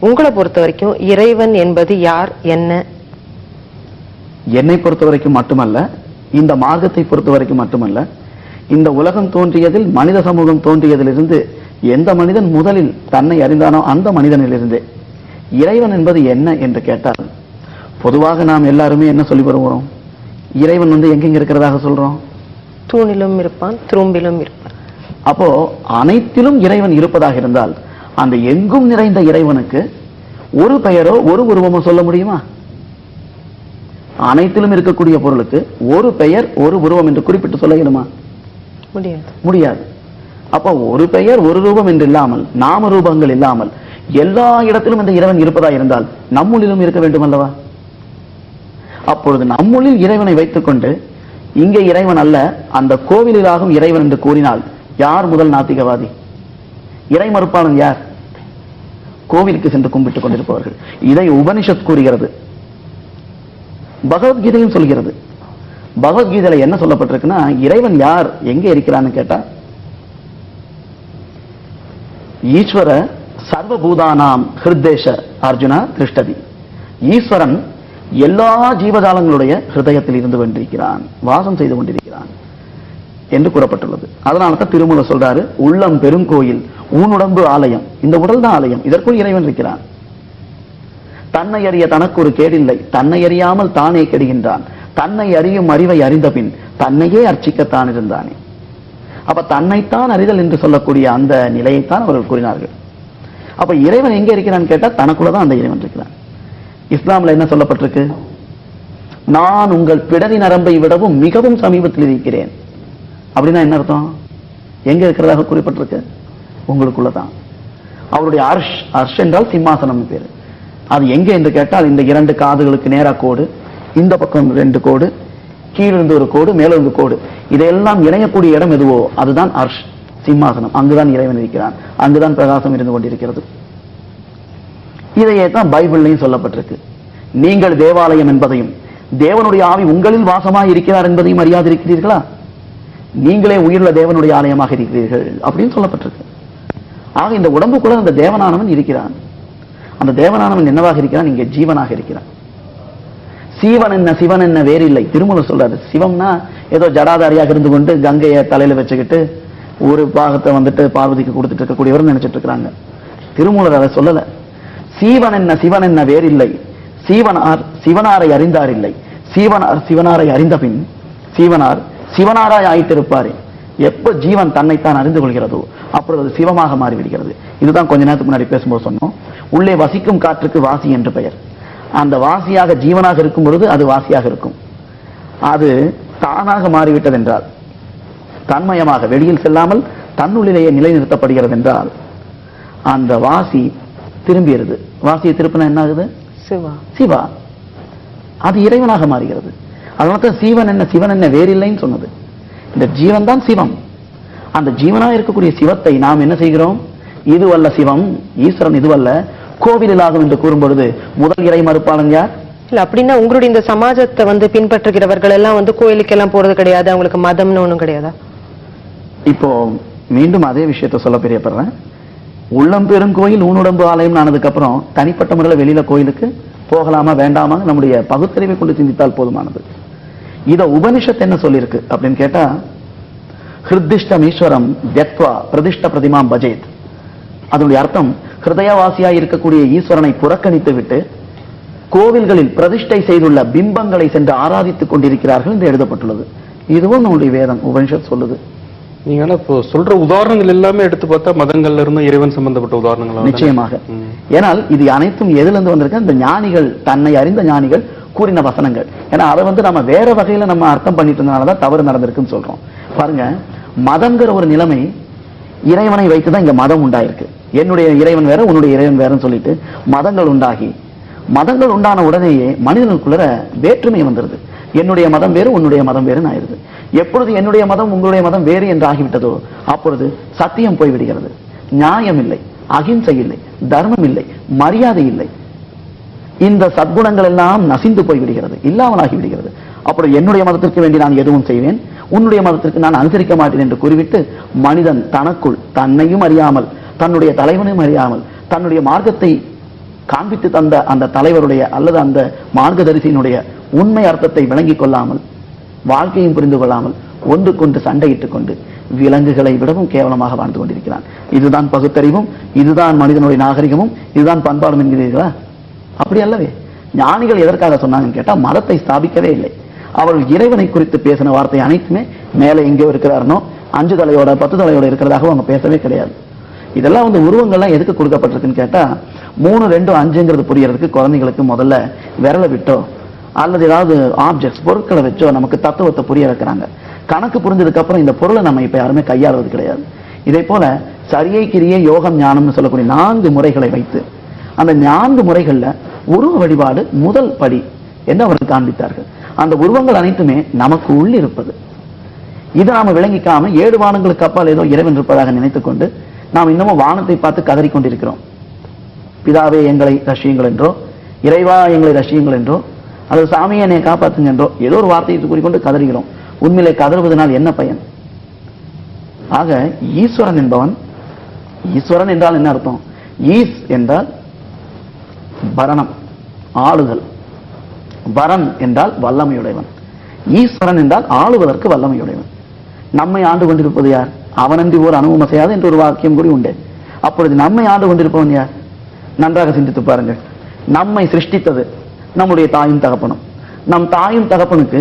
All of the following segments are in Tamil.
உங்களை பொறுத்த வரைக்கும் இறைவன் என்பது யார், என்ன? என்னை பொறுத்த வரைக்கும் மட்டுமல்ல, இந்த மார்க்கத்தை பொறுத்த வரைக்கும் மட்டுமல்ல, இந்த உலகம் தோன்றியதில் மனித சமூகம் தோன்றியதிலிருந்து எந்த மனிதன் முதலில் தன்னை அறிந்தானோ அந்த மனிதனிலிருந்து இறைவன் என்பது என்ன என்று கேட்டால், பொதுவாக நாம் எல்லாருமே என்ன சொல்லி வருகிறோம்? இறைவன் எங்கெங்க இருக்கிறதாக சொல்றோம்? தூணிலும் இருப்பான், துரும்பிலும் இருப்பான். அப்போ அனைத்திலும் இறைவன் இருப்பதாக இருந்தால் அந்த எங்கும் நிறைந்த இறைவனுக்கு ஒரு பெயரோ ஒரு உருவமோ சொல்ல முடியுமா? அனைத்திலும் இருக்கக்கூடிய பொருளுக்கு ஒரு பெயர் ஒரு உருவம் என்று குறிப்பிட்டு சொல்ல இயலுமா? முடியாது. அப்ப ஒரு பெயர் ஒரு ரூபம் என்று இல்லாமல், நாம ரூபங்கள் இல்லாமல் எல்லா இடத்திலும் இந்த இறைவன் இருப்பதா இருந்தால் நம்முள்ளிலும் இருக்க வேண்டும் அல்லவா? அப்பொழுது நம்முள்ளில் இறைவனை வைத்துக் கொண்டு இங்கே இறைவன் அல்ல, அந்த கோவிலாகும் இறைவன் என்று கூறினால் யார் முதல் நாத்திகவாதி? இறை மறுப்பாளன் யார்? கோவிலுக்கு சென்று கும்பிட்டுக் கொண்டிருப்பவர்கள். இதை உபனிஷத் கூறுகிறது, பகவத்கீதையும் சொல்கிறது. பகவத்கீதையில என்ன சொல்லப்பட்டிருக்குன்னா, இறைவன் யார், எங்கே இருக்கிறான்னு கேட்டா, ஈஸ்வர சர்வபூதானாம் ஹிருதேஷ அர்ஜுனா திருஷ்டதி. ஈஸ்வரன் எல்லா ஜீவஜாலங்களுடைய ஹிருதயத்தில் இருந்து கொண்டிருக்கிறான், வாசம் செய்து கொண்டிருக்கிறான் என்று கூறப்பட்டுள்ளது. அதனால தான் திருமூலர் சொல்றாரு, உள்ளம் பெருங்கோயில் ஊனுடம்பு ஆலயம். இந்த உடல் தான் ஆலயம், இதற்குள் இறைவன் இருக்கிறான். தன்னை அறிய தனக்கு ஒரு கேடில்லை, தன்னை அறியாமல் தானே கெடுகின்றான். தன்னை அறியும் அறிவை அறிந்த பின் தன்னையே அர்ச்சிக்கத்தான் இருந்தானே. அப்ப தன்னைத்தான் அறிதல் என்று சொல்லக்கூடிய அந்த நிலையைத்தான் அவர்கள் கூறினார்கள். அப்ப இறைவன் எங்க இருக்கிறான்னு கேட்டா தனக்குள்ளதான் அந்த இறைவன் இருக்கிறான். இஸ்லாம்ல என்ன சொல்லப்பட்டிருக்கு? நான் உங்கள் பிடரி நரம்பை விடவும் மிகவும் சமீபத்தில் இருக்கிறேன். அப்படின்னா என்ன அர்த்தம்? எங்க இருக்கிறதாக குறிப்பிட்டிருக்கு? உங்களுக்குள்ளதான். அவருடைய அர்ஷ், அர்ஷ் என்றால் சிம்மாசனம் பேரு. அது எங்க என்று கேட்டால், இந்த இரண்டு காதுகளுக்கு நேரா கோடு, இந்த பக்கம் ரெண்டு கோடு, கீழிருந்து ஒரு கோடு, மேலிருந்து கோடு, இதையெல்லாம் இணையக்கூடிய இடம் எதுவோ அதுதான் அர்ஷ், சிம்மாசனம். அங்குதான் இறைவன் இருக்கிறான், அங்குதான் பிரகாசம் இருந்து கொண்டிருக்கிறது. இதையே தான் பைபிள்லையும் சொல்லப்பட்டிருக்கு. நீங்கள் தேவாலயம் என்பதையும் தேவனுடைய ஆவி உங்களில் வாசமாக இருக்கிறார் என்பதையும் அறியாதிருக்கிறீர்களா? நீங்களே உயிருள்ள தேவனுடைய ஆலயமாக இருக்கிறீர்கள் அப்படின்னு சொல்லப்பட்டிருக்கு. ஆக இந்த உடம்புக்குள்ள அந்த தேவனானவன் இருக்கிறான். அந்த தேவனானவன் என்னவாக இருக்கிறான்? இங்கே ஜீவனாக இருக்கிறான். சீவன் என்ன சிவன் என்ன வேறில்லை. திருமூலர் சொல்றாரு, சிவம்னா ஏதோ ஜடாதாரியாக இருந்து கொண்டு கங்கையை தலையில வச்சுக்கிட்டு ஒரு பாகத்தை பார்வதிக்கு கொடுத்துட்டு இருக்கக்கூடியவர் நினைச்சிட்டு இருக்கிறாங்க. திருமூலர் அதை சொல்லல. சீவன் என்ன சிவன் என்ன வேறில்லை, சீவனார் சிவனாரை அறிந்தார் இல்லை, சீவனார் சிவனாரை அறிந்த பின் சீவனார் சிவனாராய் ஆயிட்டிருப்பாரு. எப்ப ஜீவன் தன்னைத்தான் அறிந்து கொள்கிறதோ அப்பொழுது அது சிவமாக மாறிவிடுகிறது. இதுதான் கொஞ்ச நேரத்துக்கு முன்னாடி பேசும்போது சொன்னோம். உள்ளே வசிக்கும் காற்றுக்கு வாசி என்று பெயர். அந்த வாசியாக ஜீவனாக இருக்கும் பொழுது அது வாசியாக இருக்கும். அது தானாக மாறிவிட்டது என்றால், தன்மயமாக வெளியில் செல்லாமல் தன்னுள்ளிலேயே நிலைநிறுத்தப்படுகிறது என்றால் அந்த வாசி திரும்பியது. வாசியை திருப்பினா என்ன ஆகுது? சிவா. சிவா. அது இறைவனாக மாறுகிறது. அதனால்தான் சீவன் என்ன சிவன் என்ன வேறில்லைன்னு சொன்னது. இந்த ஜீவன் தான் சிவம். அந்த ஜீவனாக இருக்கக்கூடிய சிவத்தை நாம் என்ன செய்கிறோம்? இதுவல்ல சிவம், ஈஸ்வரன் இதுவல்ல, கோவிலாகும் என்று கூறும் பொழுது முதல் இறை மறுப்பாளன் யார்? இல்ல அப்படின்னா உங்களுடைய இந்த சமாஜத்தை பின்பற்றுகிறவர்கள் எல்லாம் கோயிலுக்கு எல்லாம் போறது கிடையாது, அவங்களுக்கு மதம்னு ஒண்ணும் கிடையாதா? இப்போ மீண்டும் அதே விஷயத்த சொல்ல பிரியப்படுறேன். உள்ளம் பெரும் கோயில் ஊனுடம்பு ஆலயம் ஆனதுக்கு அப்புறம் தனிப்பட்ட முறையில் வெளியில கோயிலுக்கு போகலாமா வேண்டாமா நம்முடைய பகுத்தறிவை கொண்டு சிந்தித்தால் போதுமானது. இத உபனிஷத் என்ன சொல்லியிருக்கு அப்படின்னு கேட்டா, ஹிருதிஷ்டம் ஈஸ்வரம் தியத்வா பிரதிஷ்ட பிரதிமாம் பஜேத். அதனுடைய அர்த்தம், ஹிருதயவாசியாய் இருக்கக்கூடிய ஈஸ்வரனை புறக்கணித்து விட்டு கோவில்களில் பிரதிஷ்டை செய்துள்ள பிம்பங்களை சென்று ஆராதித்துக் கொண்டிருக்கிறார்கள் என்று எழுதப்பட்டுள்ளது. இதுவும் நம்முடைய வேதம் உபனிஷத் சொல்லுது. நீங்க இப்போ சொல்ற உதாரணங்கள் எல்லாமே எடுத்து பார்த்தா மதங்கள்ல இருந்து இறைவன் சம்பந்தப்பட்ட உதாரணங்கள் நிச்சயமாக. ஏனால் இது அனைத்தும் எதிலிருந்து வந்திருக்கு? இந்த ஞானிகள், தன்னை அறிந்த ஞானிகள் கூறின வசனங்கள். ஏன்னா அதை நம்ம வேற வகையில நம்ம அர்த்தம் பண்ணிட்டு இருந்தனாலதான் தவறு நடந்திருக்குன்னு சொல்றோம். பாருங்க, மதம்ங்கிற ஒரு நிலைமை இறைவனை வைத்துதான் இங்க மதம் உண்டாயிருக்கு. என்னுடைய இறைவன் வேற உன்னுடைய இறைவன் வேறன்னு சொல்லிட்டு மதங்கள் உண்டாகி, மதங்கள் உண்டான உடனேயே மனிதனுக்குள்ள வேற்றுமை வந்துருது. என்னுடைய மதம் வேறு உன்னுடைய மதம் வேறுன்னு ஆயிருது. எப்பொழுது என்னுடைய மதம் உங்களுடைய மதம் வேறு என்று ஆகிவிட்டதோ அப்பொழுது சத்தியம் போய்விடுகிறது. நியாயம் இல்லை, அகிம்சை இல்லை, தர்மம் இல்லை, மரியாதை இல்லை. இந்த சத்குணங்கள் எல்லாம் நசிந்து போய்விடுகிறது, இல்லாமலாகி விடுகிறது. அப்புறம் என்னுடைய மதத்திற்கு வேண்டி நான் எதுவும் செய்வேன், உன்னுடைய மதத்திற்கு நான் அனுசரிக்க மாட்டேன் என்று கூறிவிட்டு மனிதன் தனக்குள் தன்னையும் அறியாமல், தன்னுடைய தலைவனையும் அறியாமல், தன்னுடைய மார்க்கத்தை காண்பித்து தந்த அந்த தலைவருடைய அல்லது அந்த மார்க்கதரிசியினுடைய உண்மை அர்த்தத்தை விளங்கிக் கொள்ளாமல், வாழ்க்கையும் புரிந்து கொள்ளாமல் ஒன்றுக்கொன்று சண்டையிட்டுக் கொண்டு விலங்குகளை விடவும் கேவலமாக வாழ்ந்து கொண்டிருக்கிறான். இதுதான் பகுத்தறிவும், இதுதான் மனிதனுடைய நாகரிகமும், இதுதான் பண்பாடும் என்கிறீர்களா? அப்படி அல்லவே. ஞானிகள் எதற்காக சொன்னாங்கன்னு கேட்டா, மதத்தை ஸ்தாபிக்கவே இல்லை. அவர்கள் இறைவனை குறித்து பேசின வார்த்தை அனைத்துமே மேலே எங்கேயோ இருக்கிறாரனோ 5 தலையோட 10 தலையோட இருக்கிறதாக அவங்க பேசவே கிடையாது. இதெல்லாம் வந்து உருவங்கள்லாம் எதுக்கு கொடுக்கப்பட்டிருக்குன்னு கேட்டா, 3, 2, 5ங்கிறது புரியறதுக்கு குழந்தைகளுக்கு முதல்ல விரலை விட்டோ அல்லது ஏதாவது ஆப்ஜெக்ட்ஸ் பொருட்களை வச்சோ நமக்கு தத்துவத்தை புரிய வைக்கிறாங்க. கணக்கு புரிஞ்சதுக்கு அப்புறம் இந்த பொருளை நம்ம இப்ப யாருமே கையாளுவது கிடையாது. இதே போல சரியை கிரியை யோகம் ஞானம்னு சொல்லக்கூடிய 4 முறைகளை வைத்து அந்த 4 முறைகள்ல உருவ வழிபாடு முதல் படி என்று அவர்கள் காண்பித்தார்கள். அந்த உருவங்கள் அனைத்துமே நமக்கு உள்ளிருப்பது. இதை நாம விளங்கிக்காம 7 வானங்களுக்கு அப்பால் ஏதோ இறைவன் இருப்பதாக நினைத்துக் கொண்டு நாம் இன்னமும் வானத்தை பார்த்து கதறி கொண்டிருக்கிறோம். பிதாவே எங்களை ரட்சியுங்கள் என்றோ, இறைவா எங்களை ரட்சியுங்கள் என்றோ, அல்லது சாமியை என்னை காப்பாற்றுங்க என்றோ ஏதோ ஒரு வார்த்தையை கூறிக்கொண்டு கதறுகிறோம். உண்மையிலே கதறுவதனால் என்ன பயன்? ஆக ஈஸ்வரன் என்பவன், ஈஸ்வரன் என்றால் என்ன அர்த்தம்? ஈஸ் என்றால் பரணம், ஆளுதல். பரன் என்றால் வல்லமையுடையவன். ஈஸ்வரன் என்றால் ஆளுவதற்கு வல்லமையுடையவன். நம்மை ஆண்டு கொண்டிருப்பது யார்? அவனன்றி ஓர் அணுவும் அசையாது என்று ஒரு வாக்கியம் கூடி உண்டு. அப்பொழுது நம்மை ஆண்டு கொண்டிருப்பவன் யார்? நன்றாக சிந்தித்து பாருங்கள். நம்மை சிருஷ்டித்தது நம்முடைய தாயும் தகப்பனும். நம் தாயும் தகப்பனுக்கு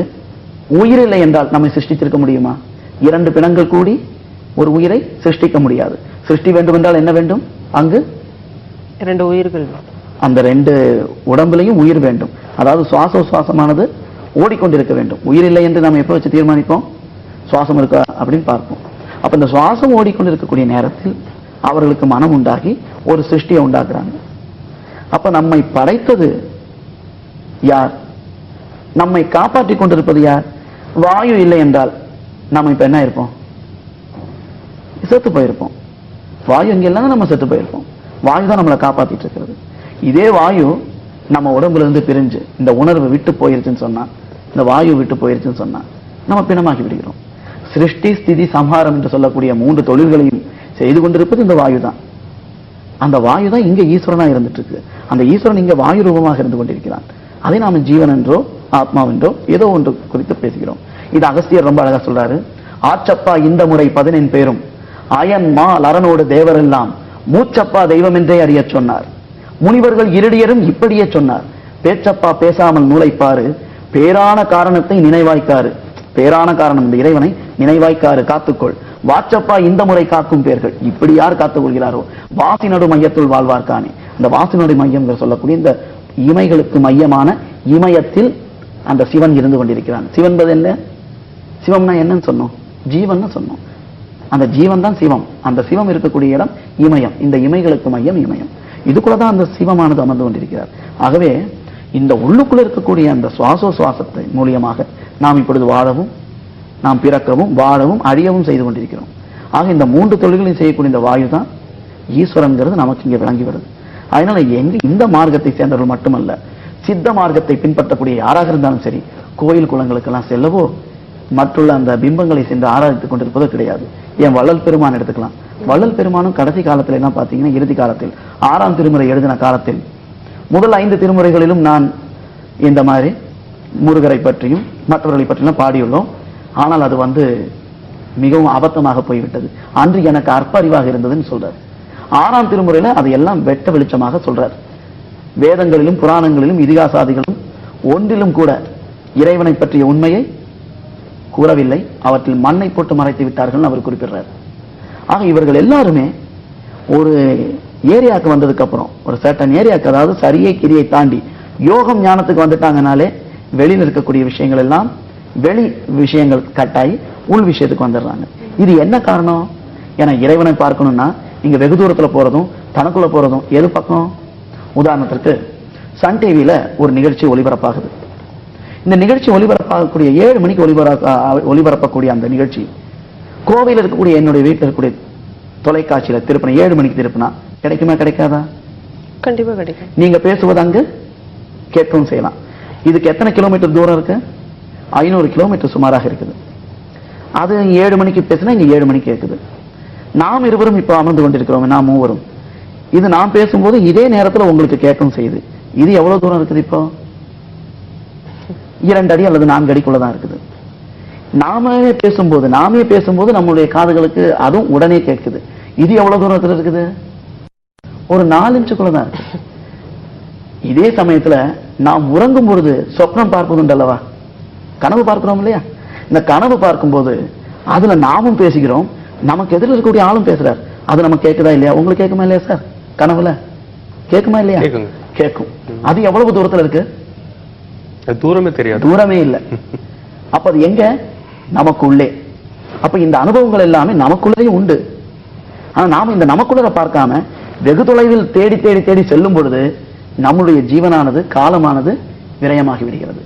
உயிரில்லை என்றால் நம்மை சிருஷ்டித்திருக்க முடியுமா? 2 பிணங்கள் கூடி ஒரு உயிரை சிருஷ்டிக்க முடியாது. சிருஷ்டி வேண்டும் என்றால் என்ன வேண்டும்? அங்கு 2 உயிர்கள், அந்த 2 உடம்புலையும் உயிர் வேண்டும். அதாவது சுவாசமானது ஓடிக்கொண்டிருக்க வேண்டும். உயிர் இல்லை என்று நாம் எப்ப வச்சு தீர்மானிப்போம்? சுவாசம் இருக்கா அப்படின்னு பார்ப்போம். அப்ப இந்த சுவாசம் ஓடிக்கொண்டிருக்கக்கூடிய நேரத்தில் அவர்களுக்கு மனம் உண்டாகி ஒரு சிருஷ்டியை உண்டாக்குறாங்க. அப்ப நம்மை படைத்தது யார்? நம்மை காப்பாற்றிக் கொண்டிருப்பது யார்? வாயு இல்லை என்றால் நம்ம இப்ப என்ன இருப்போம்? செத்து போயிருப்போம். வாயு இங்க இல்லைன்னா நம்ம செத்து போயிருப்போம். வாயு தான் நம்மளை காப்பாத்திட்டு இருக்கிறது. இதே வாயு நம்ம உடம்புல இருந்து பிரிஞ்சு இந்த உணர்வு விட்டு போயிருச்சுன்னு சொன்னா, இந்த வாயு விட்டு போயிருச்சுன்னு சொன்னா நம்ம பிணமாகி விடுகிறோம். சிருஷ்டி ஸ்திதி சம்ஹாரம் என்று சொல்லக்கூடிய 3 தொழில்களையும் செய்து கொண்டிருப்பது இந்த வாயு தான். அந்த வாயு தான் இங்க ஈஸ்வரனா இருந்துட்டு இருக்கு. அந்த ஈஸ்வரன் இங்க வாயு ரூபமாக இருந்து கொண்டிருக்கிறான். அதை நாம ஜீவன் என்றோ ஆத்மாவென்றோ ஏதோ ஒன்று குறித்து பேசுகிறோம். இது அகஸ்தியர் ரொம்ப அழகா சொல்றாரு. ஆச்சப்பா இந்த முறை 14 பேரும் அயன் மா லரனோடு தேவரெல்லாம் மூச்சப்பா தெய்வம் என்றே அறிய சொன்னார். முனிவர்கள் இருடியரும் இப்படியே சொன்னார். பேச்சப்பா பேசாமல் நூலைப்பாரு, பேரான காரணத்தை நினைவாய்க்காரு. பேரான காரணம் இந்த இறைவனை நினைவாய்க்காரு காத்துக்கொள். வாச்சப்பா இந்த முறை காக்கும் பேர்கள். இப்படி யார் காத்துக் கொள்கிறாரோ வாசி நடு மையத்துள் வாழ்வார்கானே. இந்த வாசி நடு மையம் சொல்லக்கூடிய இந்த இமைகளுக்கு மையமான இமயத்தில் அந்த சிவன் இருந்து கொண்டிருக்கிறான். சிவன் என்ன? சிவம்னா என்னன்னு சொன்னோம்? ஜீவன் சொன்னோம். அந்த ஜீவன் தான் சிவம். அந்த சிவம் இருக்கக்கூடிய இடம் இமயம். இந்த இமைகளுக்கு மையம் இமயம். இதுக்குள்ளதான் அந்த சிவமானது அமர்ந்து கொண்டிருக்கிறார். ஆகவே இந்த உள்ளுக்குள்ள இருக்கக்கூடிய அந்த சுவாசத்தை மூலியமாக நாம் இப்பொழுது வாழவும், நாம் பிறக்கவும், வாழவும், அழியவும் செய்து கொண்டிருக்கிறோம். ஆக இந்த 3 தொழில்களையும் செய்யக்கூடிய இந்த வாயு தான் ஈஸ்வரன்கிறது நமக்கு இங்கே விளங்கி வருது. அதனால இந்த மார்க்கத்தை சேர்ந்தவர்கள் மட்டுமல்ல, சித்த மார்க்கத்தை பின்பற்றக்கூடிய யாராக இருந்தாலும் சரி, கோயில் குளங்களுக்கெல்லாம் செல்லவோ மற்றுள்ள அந்த பிம்பங்களை சென்று ஆராதித்துக் கொண்டிருப்பதோ கிடையாது. ஏன் வள்ளல் பெருமான் எடுத்துக்கலாம். வள்ளல் பெருமானும் கடைசி காலத்துல எல்லாம் பாத்தீங்கன்னா, இறுதி காலத்தில் 6ஆம் திருமுறை எழுதின காலத்தில் முதல் 5 திருமுறைகளிலும் நான் இந்த மாதிரி முருகரை பற்றியும் மற்றவர்களை பற்றியும் பாடியுள்ளோம். ஆனால் அது மிகவும் அபத்தமாக போய்விட்டது. அன்று எனக்கு அற்ப அறிவாக இருந்ததுன்னு சொல்றார். 6ஆம் திருமுறையில அதையெல்லாம் வெட்ட வெளிச்சமாக சொல்றார். வேதங்களிலும் புராணங்களிலும் இதிகாசாதிகளும் ஒன்றிலும் கூட இறைவனை பற்றிய உண்மையை கூறவில்லை. அவற்றில் மண்ணை போட்டு மறைத்து விட்டார்கள் அவர் குறிப்பிடுறார். ஆக இவர்கள் எல்லாருமே ஒரு ஏரியாவுக்கு வந்ததுக்கு அப்புறம், ஒரு சர்டன் ஏரியாவுக்கு, அதாவது சரியை கிரியை தாண்டி யோகம் ஞானத்துக்கு வந்துட்டாங்கனாலே வெளியில் இருக்கக்கூடிய விஷயங்கள் எல்லாம் வெளி விஷயங்கள் கட்டாயி உள் விஷயத்துக்கு வந்துடுறாங்க. இது என்ன காரணம்? ஏன்னா இறைவனை பார்க்கணும்னா இங்க வெகு தூரத்துல போறதும் தனக்குள்ள போறதும் எது பக்கம்? உதாரணத்திற்கு சன் டிவியில ஒரு நிகழ்ச்சி ஒளிபரப்பாகுது. இந்த நிகழ்ச்சி ஒளிபரப்பாகக்கூடிய 7 மணிக்கு ஒளிபரப்பக்கூடிய அந்த நிகழ்ச்சி கோவையில் இருக்கக்கூடிய என்னுடைய வீட்டில் இருக்கக்கூடிய தொலைக்காட்சியில திருப்பின 7 மணிக்கு திருப்பினா கிடைக்குமா கிடைக்காதா? கண்டிப்பா கிடைக்கும். நீங்க பேசுவது அங்கு கேட்கவும் செய்யலாம். இதுக்கு எத்தனை கிலோமீட்டர் தூரம் இருக்கு? 500 கிலோமீட்டர் சுமாராக இருக்குது. அது 7 மணிக்கு பேசினா இங்க 7 மணிக்கு கேட்குது. நாம் இருவரும் இப்ப அமர்ந்து கொண்டிருக்கிறோம். நாம் மூவரும் இது நான் பேசும்போது இதே நேரத்துல உங்களுக்கு கேட்கும் செய்யுது. இது எவ்வளவு தூரம் இருக்குது? இப்போ 2 அடி அல்லது 4 அடிக்குள்ளதான் இருக்குது. நாமே பேசும்போது நம்மளுடைய காதுகளுக்கு அதுவும் உடனே கேட்குது. இது எவ்வளவு தூரத்துல இருக்குது? ஒரு 4 இன்ச்சுக்குள்ளதான் இருக்கு. இதே சமயத்துல நாம் உறங்கும் பொழுது சொப்னம் பார்ப்பதுண்டல்லவா, கனவு பார்க்கிறோம் இல்லையா? இந்த கனவு பார்க்கும்போது அதுல நாமும் பேசுகிறோம், நமக்கு எதிரில் இருக்கக்கூடிய ஆளும் பேசுறார். அது நமக்கு கேட்குதா இல்லையா? உங்களுக்கு கேட்குமா இல்லையா சார்? கனவுல கேட்குமா இல்லையா? கேட்கும். அது எவ்வளவு தூரத்துல இருக்கு? தூரமே தெரியாது, தூரமே இல்லை. அப்ப அது எங்க? நமக்குள்ளே. அப்ப இந்த அனுபவங்கள் எல்லாமே நமக்குள்ளேயும் உண்டு. ஆனா நாம இந்த நமக்குள்ள பார்க்காம வெகு தொலைவில் தேடி தேடி தேடி செல்லும் பொழுது நம்முடைய ஜீவனானது, காலமானது விரயமாகி விடுகிறது.